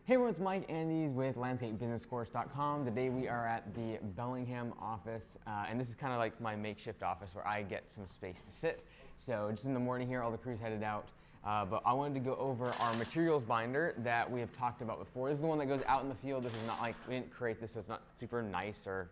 Hey everyone, it's Mike Andes with LandscapeBusinessCourse.com. Today we are at the Bellingham office, and this is kind of like my makeshift office where I get some space to sit. So just in the morning here, all the crew's headed out, but I wanted to go over our materials binder that we have talked about before. This is the one that goes out in the field. This is not like, we didn't create this, so it's not super nice or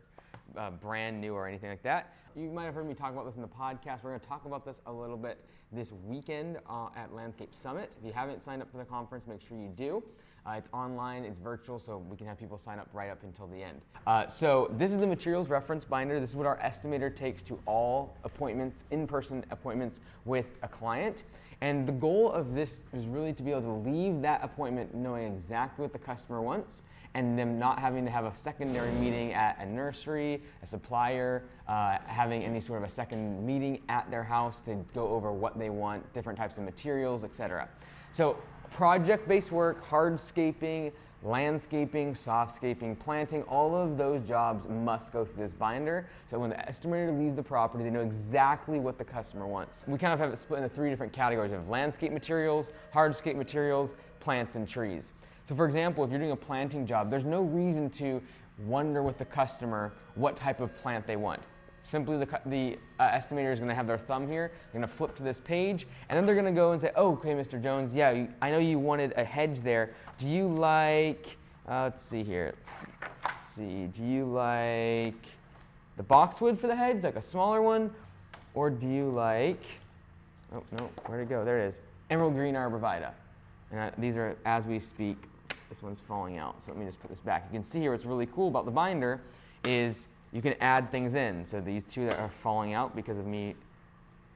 brand new or anything like that. You might have heard me talk about this in the podcast. We're going to talk about this a little bit this weekend at Landscape Summit. If you haven't signed up for the conference, make sure you do. It's online, it's virtual, so we can have people sign up right up until the end. So this is the materials reference binder. This is what our estimator takes to all appointments, in-person appointments with a client. And the goal of this is really to be able to leave that appointment knowing exactly what the customer wants and them not having to have a secondary meeting at a nursery, a supplier, having any sort of a second meeting at their house to go over what they want, different types of materials, etc. So project-based work, hardscaping, landscaping, softscaping, planting, all of those jobs must go through this binder. So when the estimator leaves the property, they know exactly what the customer wants. We kind of have it split into three different categories of landscape materials, hardscape materials, plants, and trees. So for example, if you're doing a planting job, there's no reason to wonder with the customer what type of plant they want. Simply the estimator is going to have their thumb here, they're going to flip to this page, and then they're going to go and say, oh, okay, Mr. Jones, yeah, I know you wanted a hedge there. Do you like, let's see here, do you like the boxwood for the hedge, like a smaller one? Or do you like, oh, no, where'd it go? There it is, emerald green arborvitae. And these are, as we speak, this one's falling out. So let me just put this back. You can see here what's really cool about the binder is you can add things in. So these two that are falling out because of me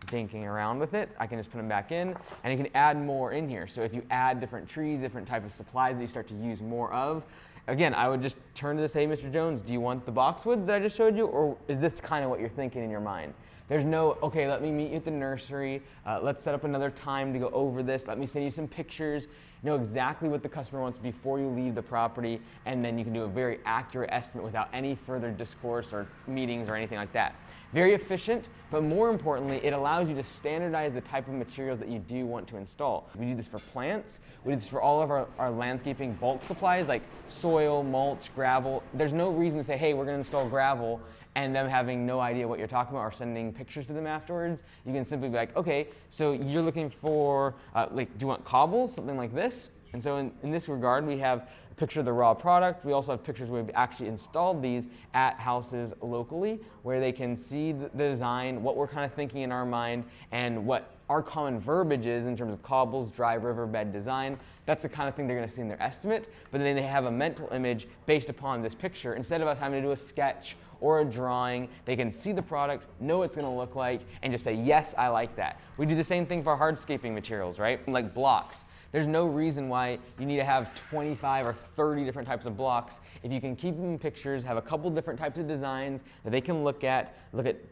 dinking around with it, I can just put them back in, and you can add more in here. So if you add different trees, different type of supplies that you start to use more of, again, I would just turn to this, hey, Mr. Jones, do you want the boxwoods that I just showed you, or is this kind of what you're thinking in your mind? There's no, okay, let me meet you at the nursery, let's set up another time to go over this, let me send you some pictures, know exactly what the customer wants before you leave the property, and then you can do a very accurate estimate without any further discourse or meetings or anything like that. Very efficient, but more importantly, it allows you to standardize the type of materials that you do want to install. We do this for plants, we do this for all of our landscaping bulk supplies like soil, mulch, gravel. There's no reason to say, hey, we're going to install gravel, and them having no idea what you're talking about or sending pictures to them afterwards. You can simply be like, okay, so you're looking for, do you want cobbles, something like this? And so in this regard, we have a picture of the raw product. We also have pictures where we've actually installed these at houses locally where they can see the design, what we're kind of thinking in our mind, and what our common verbiage is in terms of cobbles, dry riverbed design. That's the kind of thing they're going to see in their estimate, but then they have a mental image based upon this picture. Instead of us having to do a sketch or a drawing, they can see the product, know what it's going to look like, and just say, yes, I like that. We do the same thing for hardscaping materials, right? Like blocks. There's no reason why you need to have 25 or 30 different types of blocks. If you can keep them in pictures, have a couple different types of designs that they can look at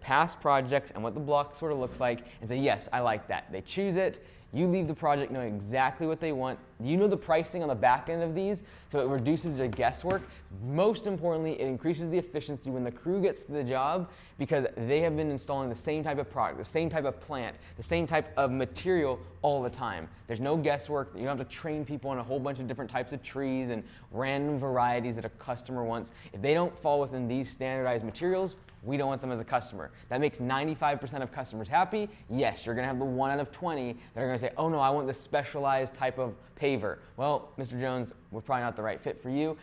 past projects and what the block sort of looks like, and say, yes, I like that. They choose it. You leave the project knowing exactly what they want. You know the pricing on the back end of these, so it reduces their guesswork. Most importantly, it increases the efficiency when the crew gets to the job because they have been installing the same type of product, the same type of plant, the same type of material all the time. There's no guesswork. You don't have to train people on a whole bunch of different types of trees and random varieties that a customer wants. If they don't fall within these standardized materials, we don't want them as a customer. That makes 95% of customers happy. Yes, you're going to have the 1 out of 20 that are going to say, oh no, I want this specialized type of paver. Well, Mr. Jones, we're probably not the right fit for you.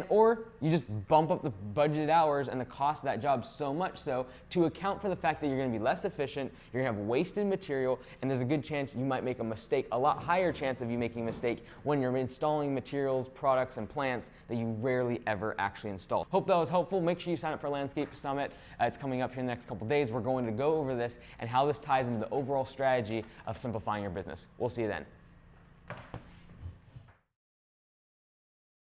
Or you just bump up the budgeted hours and the cost of that job so much so to account for the fact that you're going to be less efficient, you're going to have wasted material, and there's a good chance you might make a mistake, a lot higher chance of you making a mistake when you're installing materials, products, and plants that you rarely ever actually install. Hope that was helpful. Make sure you sign up for Landscape Summit. It's coming up here in the next couple days. We're going to go over this and how this ties into the overall strategy of simplifying your business. We'll see you then.